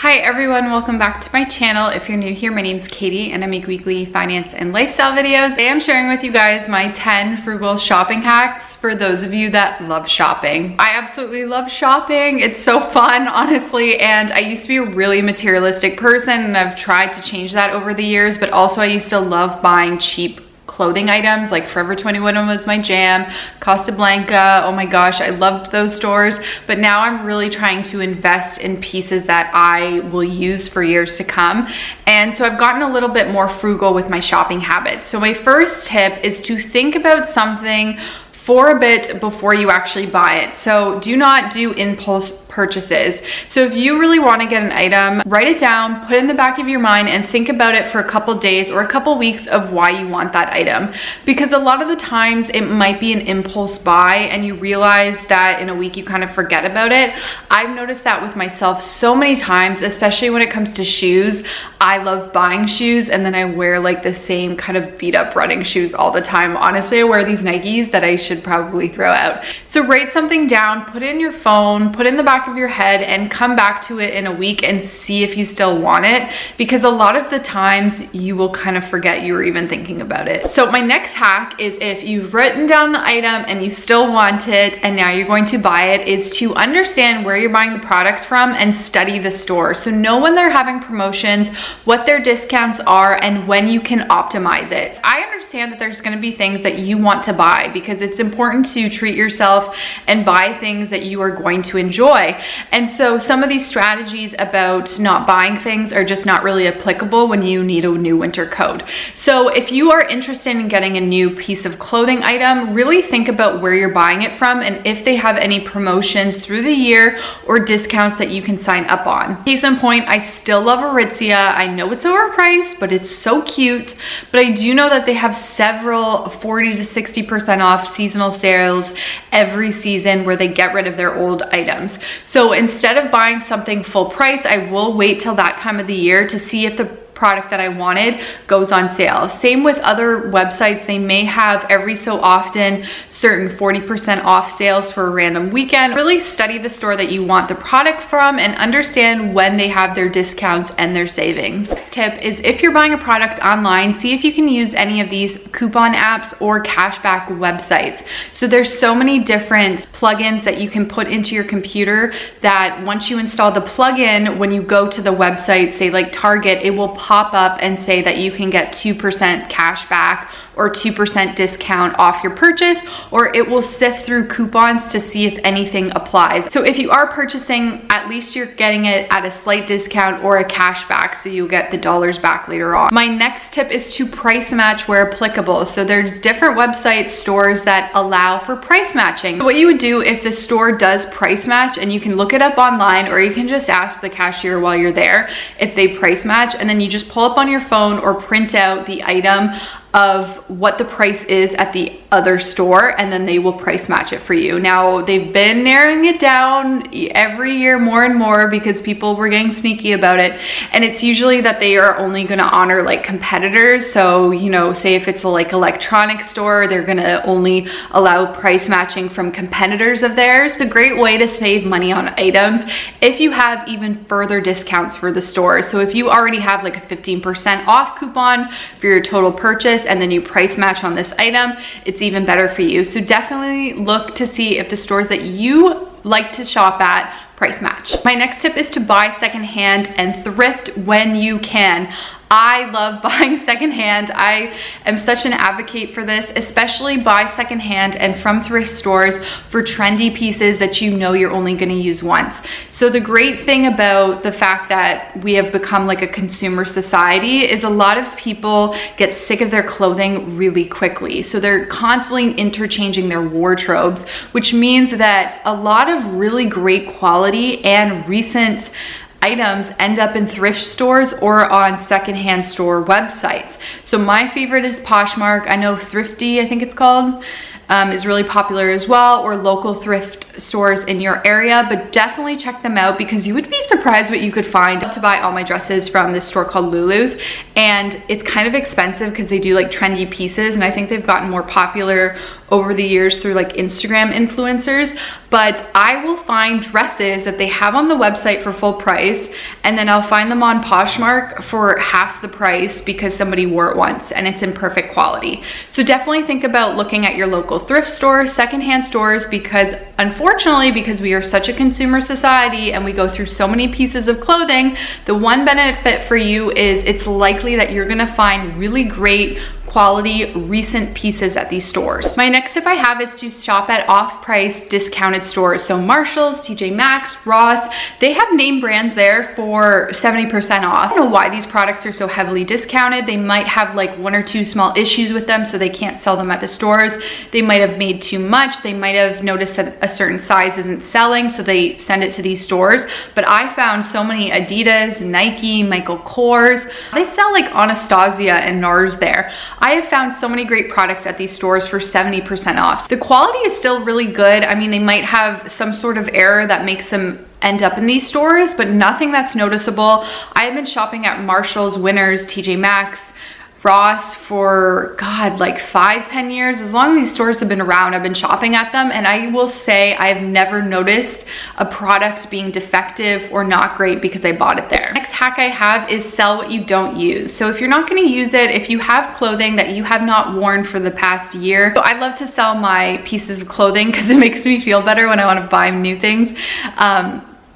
Hi everyone, welcome back to my channel. If you're new here, my name's Katie and I make weekly finance and lifestyle videos. Today I'm sharing with you guys my 10 frugal shopping hacks for those of you that love shopping. I absolutely love shopping. It's so fun, honestly, and I used to be a really materialistic person and I've tried to change that over the years, but also I used to love buying cheap clothing items. Like Forever 21 was my jam, Costa Blanca, oh my gosh, I loved those stores. But now I'm really trying to invest in pieces that I will use for years to come. And so I've gotten a little bit more frugal with my shopping habits. So my first tip is to think about something for a bit before you actually buy it. So do not do impulse purchases. So if you really want to get an item, write it down, put it in the back of your mind and think about it for a couple days or a couple weeks of why you want that item. Because a lot of the times it might be an impulse buy and you realize that in a week you kind of forget about it. I've noticed that with myself so many times, especially when it comes to shoes. I love buying shoes and then I wear like the same kind of beat up running shoes all the time. Honestly, I wear these Nikes that I should probably throw out. So write something down, put it in your phone, put it in the back of your head and come back to it in a week and see if you still want it, because a lot of the times you will kind of forget you were even thinking about it. So my next hack is, if you've written down the item and you still want it and now you're going to buy it, is to understand where you're buying the product from and study the store. So know when they're having promotions, what their discounts are, and when you can optimize it. I understand that there's going to be things that you want to buy because it's important to treat yourself and buy things that you are going to enjoy. And so some of these strategies about not buying things are just not really applicable when you need a new winter coat. So if you are interested in getting a new piece of clothing item, really think about where you're buying it from and if they have any promotions through the year or discounts that you can sign up on. Case in point, I still love Aritzia. I know it's overpriced, but it's so cute. But I do know that they have several 40 to 60% off seasonal sales every season where they get rid of their old items. So instead of buying something full price, I will wait till that time of the year to see if the product that I wanted goes on sale. Same with other websites. They may have every so often certain 40% off sales for a random weekend. Really study the store that you want the product from and understand when they have their discounts and their savings. Next tip is, if you're buying a product online, see if you can use any of these coupon apps or cashback websites. So there's so many different plugins that you can put into your computer that once you install the plugin, when you go to the website, say like Target, it will pop up and say that you can get 2% cash back or 2% discount off your purchase, or it will sift through coupons to see if anything applies. So if you are purchasing, at least you're getting it at a slight discount or a cash back, so you'll get the dollars back later on. My next tip is to price match where applicable. So there's different website stores that allow for price matching. So what you would do if the store does price match, and you can look it up online or you can just ask the cashier while you're there if they price match, and then you just pull up on your phone or print out the item of what the price is at the other store, and then they will price match it for you. Now, they've been narrowing it down every year more and more because people were getting sneaky about it, and it's usually that they are only going to honor like competitors. So, you know, say if it's a like electronic store, they're going to only allow price matching from competitors of theirs. It's a great way to save money on items if you have even further discounts for the store. So if you already have like a 15% off coupon for your total purchase, and then you price match on this item, it's even better for you. So definitely look to see if the stores that you like to shop at price match. My next tip is to buy secondhand and thrift when you can. I love buying secondhand. I am such an advocate for this, especially buy secondhand and from thrift stores for trendy pieces that you know you're only going to use once. So the great thing about the fact that we have become like a consumer society is a lot of people get sick of their clothing really quickly. So they're constantly interchanging their wardrobes, which means that a lot of really great quality and recent items end up in thrift stores or on secondhand store websites. So my favorite is Poshmark. I know Thrifty, I think it's called, is really popular as well, or local thrift thrift stores in your area, but definitely check them out because you would be surprised what you could find. To buy all my dresses from this store called Lulu's, and it's kind of expensive because they do like trendy pieces, and I think they've gotten more popular over the years through like Instagram influencers. But I will find dresses that they have on the website for full price, and then I'll find them on Poshmark for half the price because somebody wore it once and it's in perfect quality. So definitely think about looking at your local thrift stores, secondhand stores, because unfortunately, because we are such a consumer society and we go through so many pieces of clothing, the one benefit for you is it's likely that you're gonna find really great quality recent pieces at these stores. My next tip I have is to shop at off-price discounted stores. So Marshall's, TJ Maxx, Ross, they have name brands there for 70% off. I don't know why these products are so heavily discounted. They might have like one or two small issues with them, so they can't sell them at the stores. They might have made too much. They might have noticed that a certain size isn't selling, so they send it to these stores. But I found so many Adidas, Nike, Michael Kors. They sell like Anastasia and NARS there. I have found so many great products at these stores for 70% off. The quality is still really good. I mean, they might have some sort of error that makes them end up in these stores, but nothing that's noticeable. I have been shopping at Marshall's, Winners, TJ Maxx, Ross for God, like 5-10 years. As long as these stores have been around, I've been shopping at them, and I will say I've never noticed a product being defective or not great because I bought it there. Next hack I have is sell what you don't use. So if you're not going to use it, if you have clothing that you have not worn for the past year, so I love to sell my pieces of clothing because it makes me feel better when I want to buy new things.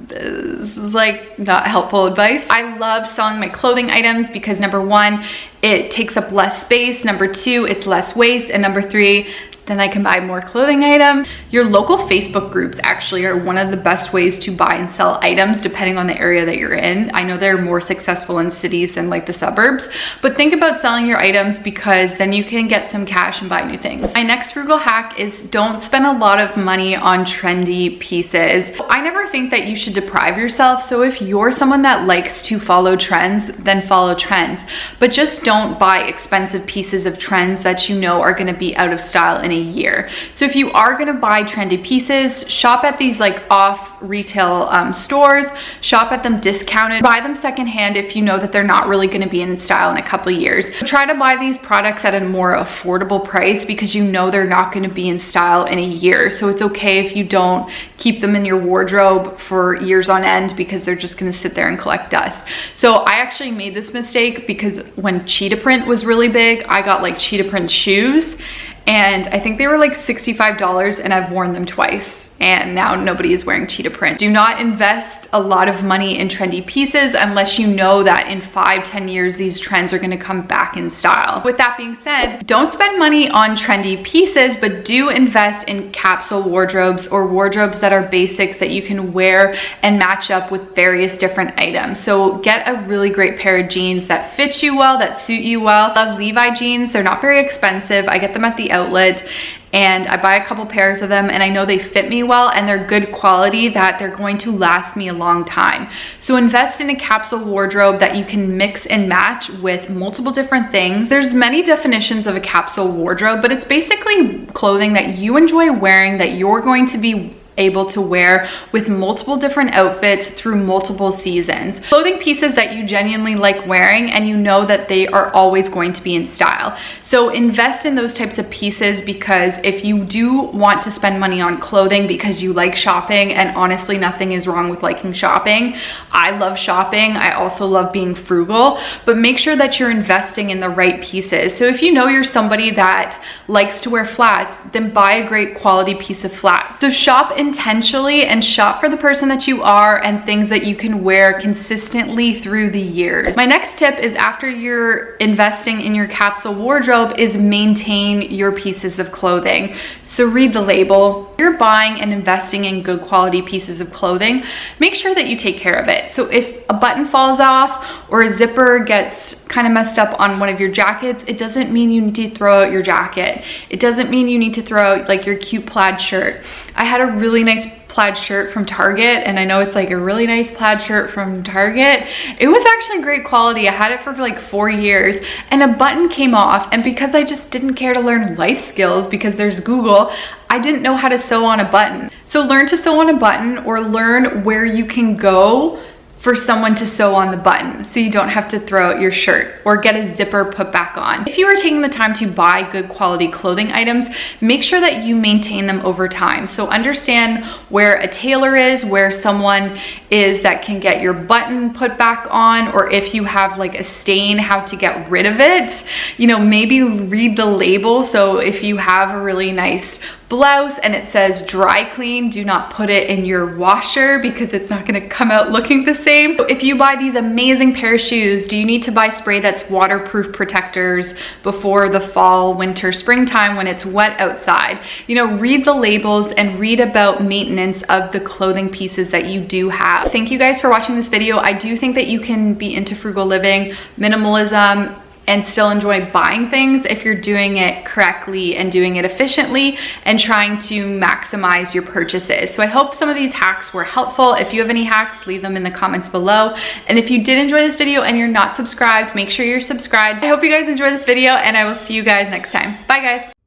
This is like not helpful advice. I love selling my clothing items because number one, it takes up less space. Number two, it's less waste. And number three, then I can buy more clothing items. Your local Facebook groups actually are one of the best ways to buy and sell items depending on the area that you're in. I know they're more successful in cities than like the suburbs, but think about selling your items because then you can get some cash and buy new things. My next frugal hack is don't spend a lot of money on trendy pieces. I never think that you should deprive yourself. So if you're someone that likes to follow trends, then follow trends, but just don't buy expensive pieces of trends that you know are gonna be out of style in a year. So if you are gonna buy trendy pieces, shop at these like off retail stores, shop at them discounted, buy them secondhand if you know that they're not really gonna be in style in a couple of years. Try to buy these products at a more affordable price because you know they're not gonna be in style in a year. So it's okay if you don't keep them in your wardrobe for years on end because they're just gonna sit there and collect dust. So I actually made this mistake because when cheetah print was really big, I got like cheetah print shoes, and I think they were like $65, and I've worn them twice, and now nobody is wearing cheetah print. Do not invest a lot of money in trendy pieces unless you know that in 5-10 years these trends are going to come back in style. With that being said, don't spend money on trendy pieces, but do invest in capsule wardrobes or wardrobes that are basics that you can wear and match up with various different items. So get a really great pair of jeans that fit you well, that suit you well. I love Levi jeans. They're not very expensive. I get them at the outlet, and I buy a couple pairs of them, and I know they fit me well and they're good quality, that they're going to last me a long time. So invest in a capsule wardrobe that you can mix and match with multiple different things. There's many definitions of a capsule wardrobe, but it's basically clothing that you enjoy wearing that you're going to be able to wear with multiple different outfits through multiple seasons. Clothing pieces that you genuinely like wearing and you know that they are always going to be in style. So invest in those types of pieces, because if you do want to spend money on clothing because you like shopping, and honestly nothing is wrong with liking shopping. I love shopping. I also love being frugal, but make sure that you're investing in the right pieces. So if you know you're somebody that likes to wear flats, then buy a great quality piece of flats. So shop intentionally and shop for the person that you are and things that you can wear consistently through the years. My next tip is, after you're investing in your capsule wardrobe, is maintain your pieces of clothing. So read the label. If you're buying and investing in good quality pieces of clothing, make sure that you take care of it. So if a button falls off or a zipper gets kind of messed up on one of your jackets, it doesn't mean you need to throw out your jacket. It doesn't mean you need to throw out like your cute plaid shirt. I had a really nice plaid shirt from Target, and I know it's like a really nice plaid shirt from Target. It was actually great quality. I had it for like 4 years, and a button came off, and because I just didn't care to learn life skills because there's Google, I didn't know how to sew on a button. So learn to sew on a button, or learn where you can go for someone to sew on the button so you don't have to throw out your shirt, or get a zipper put back on. If you are taking the time to buy good quality clothing items, make sure that you maintain them over time. So understand where a tailor is, where someone is that can get your button put back on, or if you have like a stain, how to get rid of it. You know, maybe read the label. So if you have a really nice blouse and it says dry clean, do not put it in your washer because it's not gonna come out looking the same. If you buy these amazing pair of shoes, do you need to buy spray that's waterproof protectors before the fall, winter, springtime when it's wet outside? You know, read the labels and read about maintenance of the clothing pieces that you do have. Thank you guys for watching this video. I do think that you can be into frugal living, minimalism, and still enjoy buying things if you're doing it correctly and doing it efficiently and trying to maximize your purchases. So I hope some of these hacks were helpful. If you have any hacks, leave them in the comments below. And if you did enjoy this video and you're not subscribed, make sure you're subscribed. I hope you guys enjoy this video, and I will see you guys next time. Bye guys.